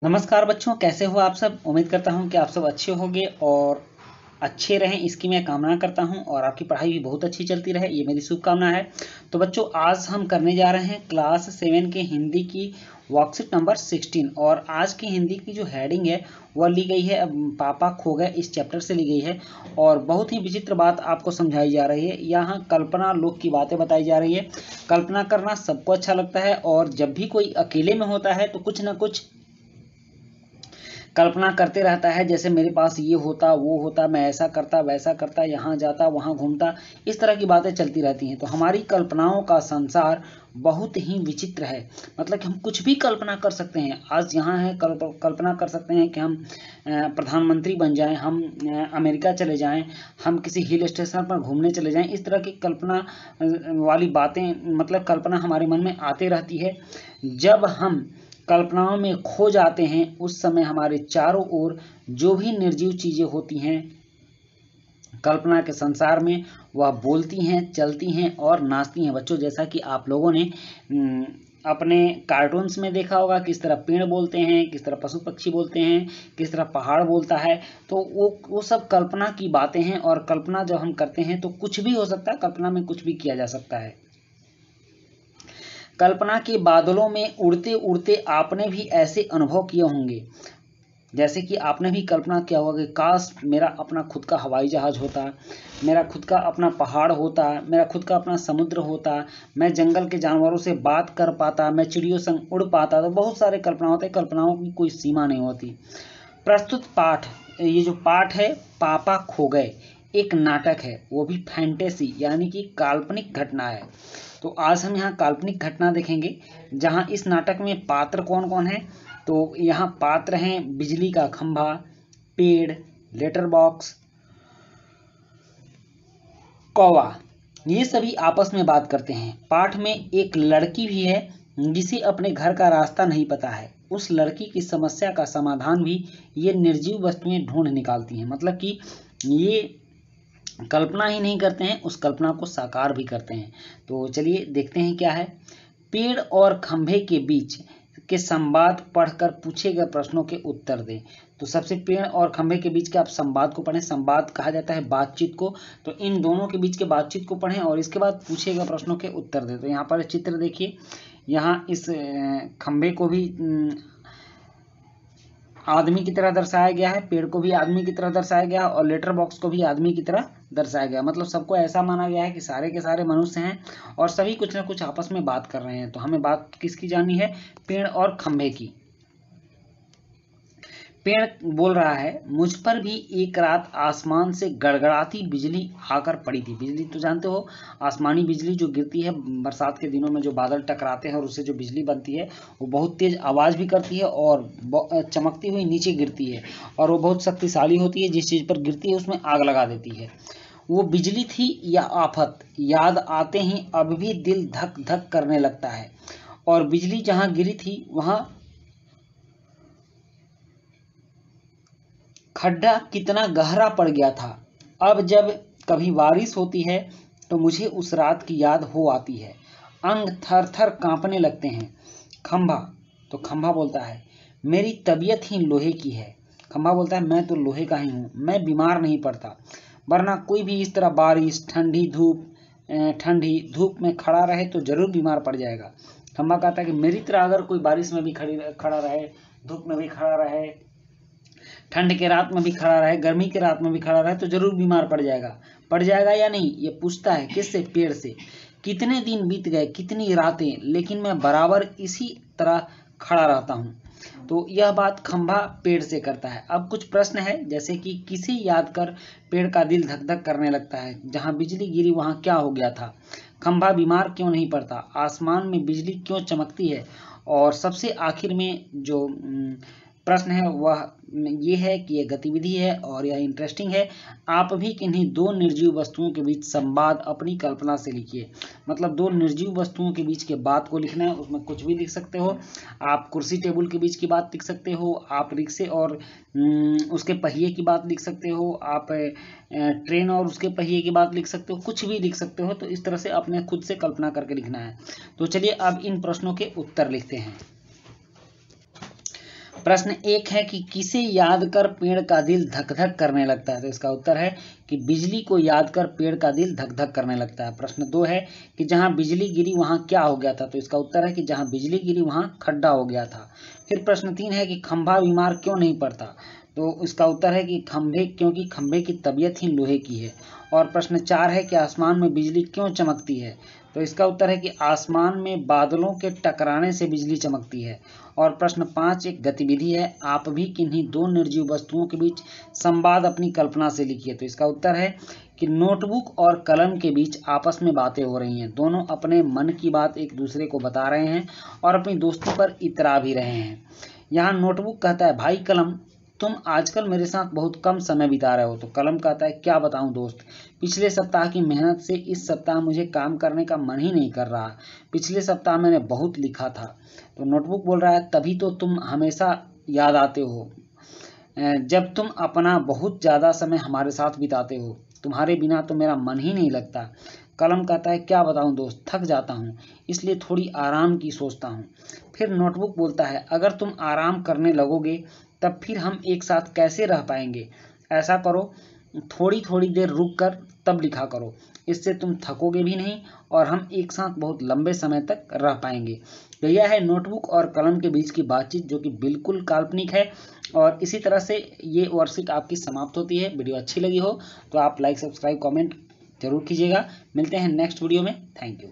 नमस्कार बच्चों, कैसे हो आप सब। उम्मीद करता हूं कि आप सब अच्छे होंगे और अच्छे रहें, इसकी मैं कामना करता हूं और आपकी पढ़ाई भी बहुत अच्छी चलती रहे, ये मेरी शुभकामना है। तो बच्चों, आज हम करने जा रहे हैं क्लास 7 के हिंदी की वर्कशीट नंबर 16 और आज की हिंदी की जो हेडिंग है वह ली गई है पापा खो गए, इस चैप्टर से ली गई है। और बहुत ही विचित्र बात आपको समझाई जा रही है। यहाँ कल्पना लोक की बातें बताई जा रही है। कल्पना करना सबको अच्छा लगता है और जब भी कोई अकेले में होता है तो कुछ ना कुछ कल्पना करते रहता है। जैसे मेरे पास ये होता, वो होता, मैं ऐसा करता, वैसा करता, यहाँ जाता, वहाँ घूमता, इस तरह की बातें चलती रहती हैं। तो हमारी कल्पनाओं का संसार बहुत ही विचित्र है। मतलब कि हम कुछ भी कल्पना कर सकते हैं। आज यहाँ है, कल्पना कर सकते हैं कि हम प्रधानमंत्री बन जाएं, हम अमेरिका चले जाएं, हम किसी हिल स्टेशन पर घूमने चले जाएं। इस तरह की कल्पना वाली बातें, मतलब कल्पना हमारे मन में आते रहती है। जब हम कल्पनाओं में खो जाते हैं उस समय हमारे चारों ओर जो भी निर्जीव चीजें होती हैं कल्पना के संसार में, वह बोलती हैं, चलती हैं और नाचती हैं। बच्चों, जैसा कि आप लोगों ने अपने कार्टून्स में देखा होगा, किस तरह पेड़ बोलते हैं, किस तरह पशु पक्षी बोलते हैं, किस तरह पहाड़ बोलता है। तो वो सब कल्पना की बातें हैं और कल्पना जब हम करते हैं तो कुछ भी हो सकता है। कल्पना में कुछ भी किया जा सकता है। कल्पना के बादलों में उड़ते उड़ते आपने भी ऐसे अनुभव किए होंगे, जैसे कि आपने भी कल्पना किया होगा कि काश मेरा अपना खुद का हवाई जहाज होता, मेरा खुद का अपना पहाड़ होता, मेरा खुद का अपना समुद्र होता, मैं जंगल के जानवरों से बात कर पाता, मैं चिड़ियों संग उड़ पाता। तो बहुत सारे कल्पना होते हैं, कल्पनाओं की कोई सीमा नहीं होती। प्रस्तुत पाठ, ये जो पाठ है पापा खो गए, एक नाटक है, वो भी फैंटेसी यानी कि काल्पनिक घटना है। तो आज हम यहाँ काल्पनिक घटना देखेंगे, जहाँ इस नाटक में पात्र कौन कौन है। तो यहाँ पात्र हैं बिजली का खंभा, पेड़, लेटर बॉक्स, कौवा, ये सभी आपस में बात करते हैं। पाठ में एक लड़की भी है जिसे अपने घर का रास्ता नहीं पता है। उस लड़की की समस्या का समाधान भी ये निर्जीव वस्तुएं ढूंढ निकालती हैं। मतलब कि ये कल्पना ही नहीं करते हैं, उस कल्पना को साकार भी करते हैं। तो चलिए देखते हैं क्या है। पेड़ और खंभे के बीच के संवाद पढ़कर पूछे गए प्रश्नों के उत्तर दें। तो सबसे पेड़ और खंभे के बीच के आप संवाद को पढ़ें। संवाद कहा जाता है बातचीत को। तो इन दोनों के बीच के बातचीत को पढ़ें और इसके बाद पूछे गए प्रश्नों के उत्तर दें। तो यहाँ पर चित्र देखिए, यहाँ इस खंभे को भी आदमी की तरह दर्शाया गया है, पेड़ को भी आदमी की तरह दर्शाया गया और लेटर बॉक्स को भी आदमी की तरह दर्शाया गया। मतलब सबको ऐसा माना गया है कि सारे के सारे मनुष्य हैं और सभी कुछ ना कुछ आपस में बात कर रहे हैं। तो हमें बात किसकी जानी है? पेड़ और खंभे की। पेड़ बोल रहा है, मुझ पर भी एक रात आसमान से गड़गड़ाती बिजली आकर पड़ी थी। बिजली तो जानते हो, आसमानी बिजली जो गिरती है बरसात के दिनों में, जो बादल टकराते हैं और उससे जो बिजली बनती है वो बहुत तेज आवाज़ भी करती है और चमकती हुई नीचे गिरती है और वो बहुत शक्तिशाली होती है। जिस चीज़ पर गिरती है उसमें आग लगा देती है। वो बिजली थी या आफत, याद आते ही अब भी दिल धक धक करने लगता है। और बिजली जहाँ गिरी थी वहाँ खड्डा कितना गहरा पड़ गया था। अब जब कभी बारिश होती है तो मुझे उस रात की याद हो आती है। अंग थर थर कांपने लगते हैं। खंभा, तो खंभा बोलता है, मेरी तबीयत ही लोहे की है। खंभा बोलता है, मैं तो लोहे का ही हूँ, मैं बीमार नहीं पड़ता, वरना कोई भी इस तरह बारिश, ठंडी धूप में खड़ा रहे तो जरूर बीमार पड़ जाएगा। खंभा कहता है कि मेरी तरह अगर कोई बारिश में भी खड़ा रहे, धूप में भी खड़ा रहे, ठंड के रात में भी खड़ा रहे, गर्मी के रात में भी खड़ा रहे तो जरूर बीमार पड़ जाएगा। पड़ जाएगा या नहीं, ये पूछता है किससे? पेड़ से। कितने दिन बीत गए, कितनी रातें, लेकिन मैं बराबर इसी तरह खड़ा रहता हूँ। तो यह बात खंभा पेड़ से करता है। अब कुछ प्रश्न है, जैसे कि किसे याद कर पेड़ का दिल धक धक करने लगता है? जहाँ बिजली गिरी वहाँ क्या हो गया था? खंभा बीमार क्यों नहीं पड़ता? आसमान में बिजली क्यों चमकती है? और सबसे आखिर में जो प्रश्न है वह ये है कि यह गतिविधि है और यह इंटरेस्टिंग है। आप भी किन्हीं दो निर्जीव वस्तुओं के बीच संवाद अपनी कल्पना से लिखिए। मतलब दो निर्जीव वस्तुओं के बीच के बात को लिखना है, उसमें कुछ भी लिख सकते हो। आप कुर्सी टेबल के बीच की बात लिख सकते हो, आप रिक्शे और उसके पहिए की बात लिख सकते हो, आप ट्रेन और उसके पहिए की बात लिख सकते हो, कुछ भी लिख सकते हो। तो इस तरह से अपने खुद से कल्पना करके लिखना है। तो चलिए अब इन प्रश्नों के उत्तर लिखते हैं। प्रश्न 1 है कि किसे याद कर पेड़ का दिल धक धक करने लगता है, तो इसका उत्तर है कि बिजली को याद कर पेड़ का दिल धक धक करने लगता है। प्रश्न 2 है कि जहां बिजली गिरी वहां क्या हो गया था, तो इसका उत्तर है कि जहां बिजली गिरी वहां खड्डा हो गया था। फिर प्रश्न 3 है कि खंभा बीमार क्यों नहीं पड़ता, तो इसका उत्तर है कि क्योंकि खंभे की तबीयत ही लोहे की है। और प्रश्न 4 है कि आसमान में बिजली क्यों चमकती है, तो इसका उत्तर है कि आसमान में बादलों के टकराने से बिजली चमकती है। और प्रश्न 5 एक गतिविधि है, आप भी किन्हीं दो निर्जीव वस्तुओं के बीच संवाद अपनी कल्पना से लिखिए, तो इसका उत्तर है कि नोटबुक और कलम के बीच आपस में बातें हो रही हैं, दोनों अपने मन की बात एक दूसरे को बता रहे हैं और अपनी दोस्ती पर इतरा भी रहे हैं। यहाँ नोटबुक कहता है, भाई कलम तुम आजकल मेरे साथ बहुत कम समय बिता रहे हो, तो कलम कहता है, क्या बताऊं दोस्त, पिछले सप्ताह की मेहनत से इस सप्ताह मुझे काम करने का मन ही नहीं कर रहा। पिछले सप्ताह मैंने बहुत लिखा था। तो नोटबुक बोल रहा है, तभी तो तुम हमेशा याद आते हो जब तुम अपना बहुत ज़्यादा समय हमारे साथ बिताते हो, तुम्हारे बिना तो मेरा मन ही नहीं लगता। कलम कहता है, क्या बताऊं दोस्त, थक जाता हूं, इसलिए थोड़ी आराम की सोचता हूं। फिर नोटबुक बोलता है, अगर तुम आराम करने लगोगे तब फिर हम एक साथ कैसे रह पाएंगे। ऐसा करो, थोड़ी थोड़ी देर रुक कर तब लिखा करो, इससे तुम थकोगे भी नहीं और हम एक साथ बहुत लंबे समय तक रह पाएंगे। तो यह है नोटबुक और कलम के बीच की बातचीत, जो कि बिल्कुल काल्पनिक है। और इसी तरह से ये वर्कशीट आपकी समाप्त होती है। वीडियो अच्छी लगी हो तो आप लाइक, सब्सक्राइब, कमेंट जरूर कीजिएगा। मिलते हैं नेक्स्ट वीडियो में। Thank you.